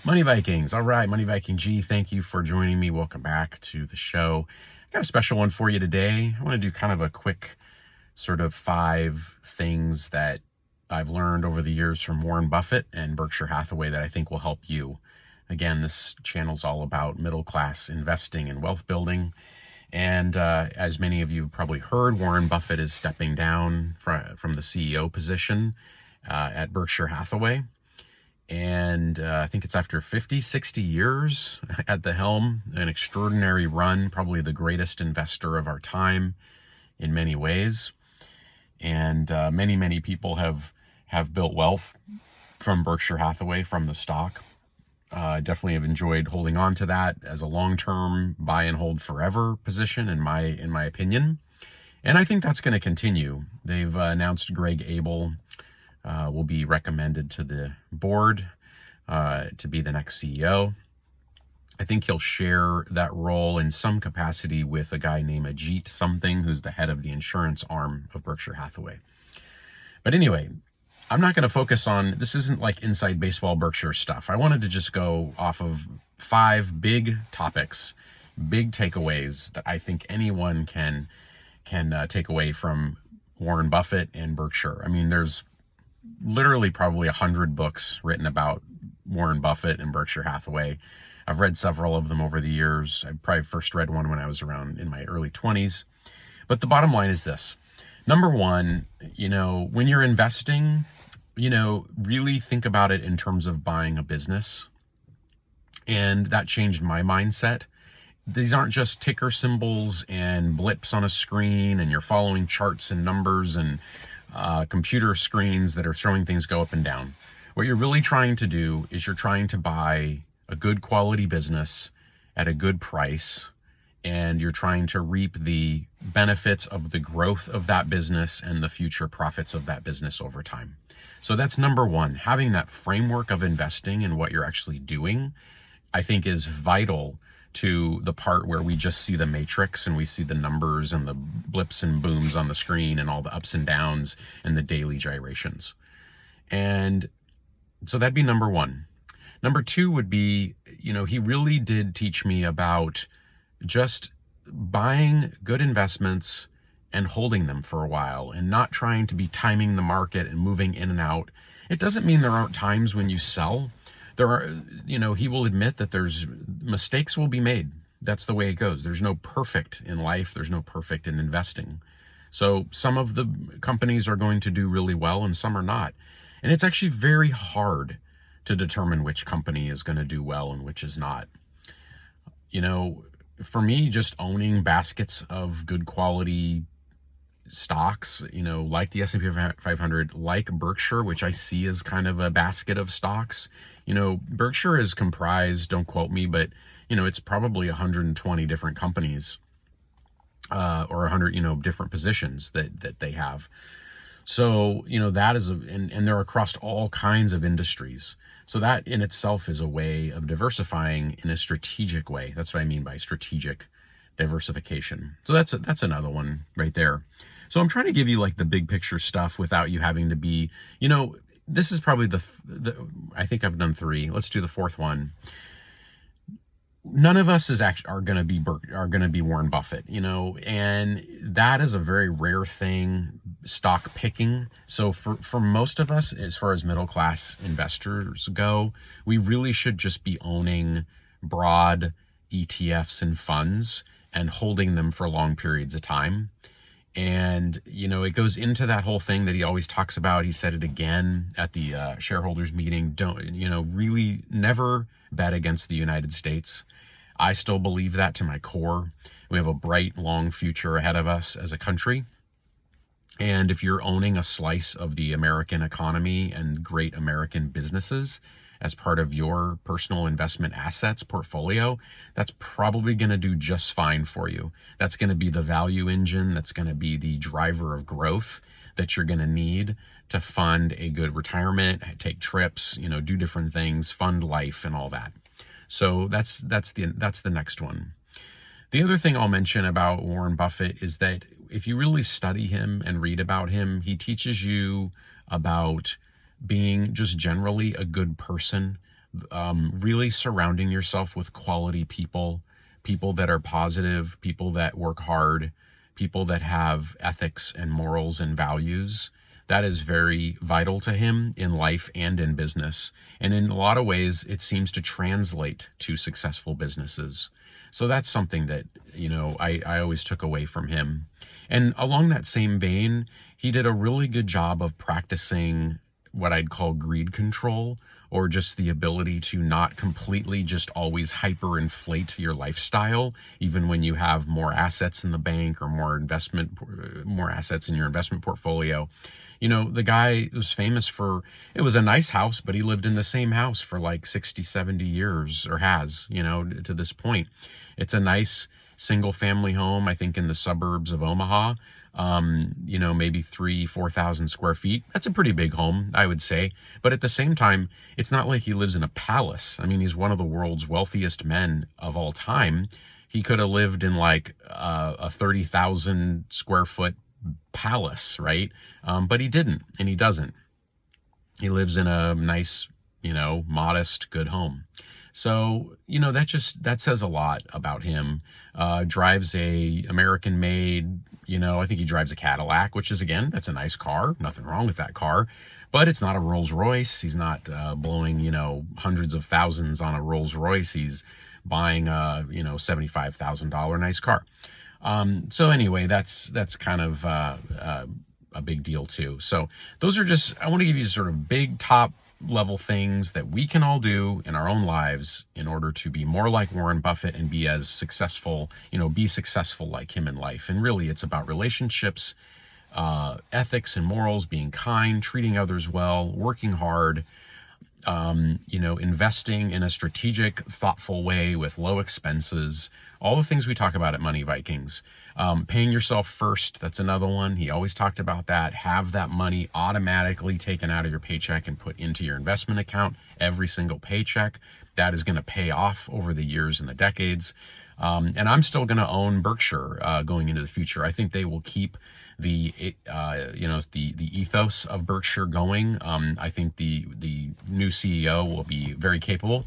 Money Vikings. All right, Money Viking G, thank you for joining me. Welcome back to the show. Got a special one for you today. I want to do kind of a quick sort of 5 things that I've learned over the years from Warren Buffett and Berkshire Hathaway that I think will help you. Again, this channel's all about middle-class investing and wealth building. And as many of you have probably heard, Warren Buffett is stepping down from the CEO position at Berkshire Hathaway. And I think it's after 50, 60 years at the helm, an extraordinary run, probably the greatest investor of our time in many ways. And many people have built wealth from Berkshire Hathaway, from the stock. Definitely have enjoyed holding on to that as a long-term buy and hold forever position, in my opinion. And I think that's going to continue. They've announced Greg Abel will be recommended to the board to be the next CEO. I think he'll share that role in some capacity with a guy named Ajit something, who's the head of the insurance arm of Berkshire Hathaway. But anyway, I'm not going to focus on, this isn't like inside baseball Berkshire stuff. I wanted to just go off of 5 big topics, big takeaways that I think anyone can take away from Warren Buffett and Berkshire. I mean, there's literally probably 100 books written about Warren Buffett and Berkshire Hathaway. I've read several of them over the years. I probably first read one when I was around in my early 20s. But the bottom line is this. Number one, when you're investing, really think about it in terms of buying a business. And that changed my mindset. These aren't just ticker symbols and blips on a screen and you're following charts and numbers and computer screens that are showing things go up and down. What you're really trying to do is you're trying to buy a good quality business at a good price, and you're trying to reap the benefits of the growth of that business and the future profits of that business over time. So that's number one. Having that framework of investing in what you're actually doing, I think, is vital to the part where we just see the matrix and we see the numbers and the blips and booms on the screen and all the ups and downs and the daily gyrations. And so that'd be number one. Number two would be, he really did teach me about just buying good investments and holding them for a while and not trying to be timing the market and moving in and out. It doesn't mean there aren't times when you sell. There are, he will admit that mistakes will be made. That's the way it goes. There's no perfect in life. There's no perfect in investing. So some of the companies are going to do really well and some are not. And it's actually very hard to determine which company is going to do well and which is not. For me, just owning baskets of good quality stocks, like the S&P 500, like Berkshire, which I see as kind of a basket of stocks. Berkshire is comprised, don't quote me, but, it's probably 120 different companies, or 100, different positions that they have. So, that is and they're across all kinds of industries. So that in itself is a way of diversifying in a strategic way. That's what I mean by strategic diversification. So that's another one right there. So I'm trying to give you like the big picture stuff without you having to be, this is probably I think I've done 3. Let's do the 4th one. None of us are going to be Warren Buffett, and that is a very rare thing, stock picking. So for most of us, as far as middle class investors go, we really should just be owning broad ETFs and funds and holding them for long periods of time. And, it goes into that whole thing that he always talks about. He said it again at the shareholders meeting. Really never bet against the United States. I still believe that to my core. We have a bright, long future ahead of us as a country. And if you're owning a slice of the American economy and great American businesses as part of your personal investment assets portfolio, that's probably going to do just fine for you. That's going to be the value engine. That's going to be the driver of growth that you're going to need to fund a good retirement, take trips, do different things, fund life and all that. So that's the next one. The other thing I'll mention about Warren Buffett is that if you really study him and read about him, he teaches you about being just generally a good person, Really surrounding yourself with quality people, people that are positive, people that work hard, people that have ethics and morals and values. That is very vital to him in life and in business. And in a lot of ways, it seems to translate to successful businesses. So that's something that, I always took away from him. And along that same vein, he did a really good job of practicing what I'd call greed control, or just the ability to not completely just always hyperinflate your lifestyle, even when you have more assets in the bank or more assets in your investment portfolio. The guy was famous for, it was a nice house, but he lived in the same house for like 60, 70 years, or has, to this point. It's a nice single family home, I think in the suburbs of Omaha. Maybe 4,000 square feet. That's a pretty big home, I would say. But at the same time, it's not like he lives in a palace. I mean, he's one of the world's wealthiest men of all time. He could have lived in like a 30,000 square foot palace, right? But he didn't, and he doesn't. He lives in a nice, modest, good home. So, that says a lot about him. Drives a American made, I think he drives a Cadillac, which is, again, that's a nice car. Nothing wrong with that car, but it's not a Rolls Royce. He's not blowing, hundreds of thousands on a Rolls Royce. He's buying a, $75,000 nice car. So anyway, that's kind of a big deal too. So those are just, I want to give you sort of big top level things that we can all do in our own lives in order to be more like Warren Buffett and be as successful, be successful like him in life. And really, it's about relationships, ethics and morals, being kind, treating others well, working hard, investing in a strategic, thoughtful way with low expenses, all the things we talk about at Money Vikings. Paying yourself first, that's another one. He always talked about that. Have that money automatically taken out of your paycheck and put into your investment account every single paycheck. That is going to pay off over the years and the decades. And I'm still going to own Berkshire going into the future. I think they will keep the ethos of Berkshire going. I think the new CEO will be very capable,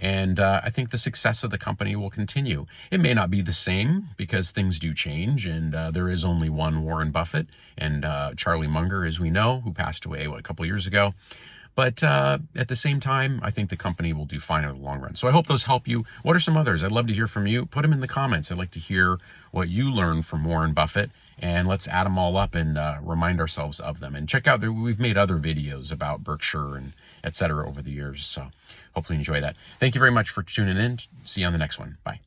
and I think the success of the company will continue. It may not be the same because things do change, and there is only one Warren Buffett, and Charlie Munger, as we know, who passed away a couple years ago. But at the same time, I think the company will do fine in the long run. So I hope those help you. What are some others? I'd love to hear from you. Put them in the comments. I'd like to hear what you learned from Warren Buffett. And let's add them all up and remind ourselves of them. And check out, we've made other videos about Berkshire and et cetera over the years. So hopefully you enjoy that. Thank you very much for tuning in. See you on the next one. Bye.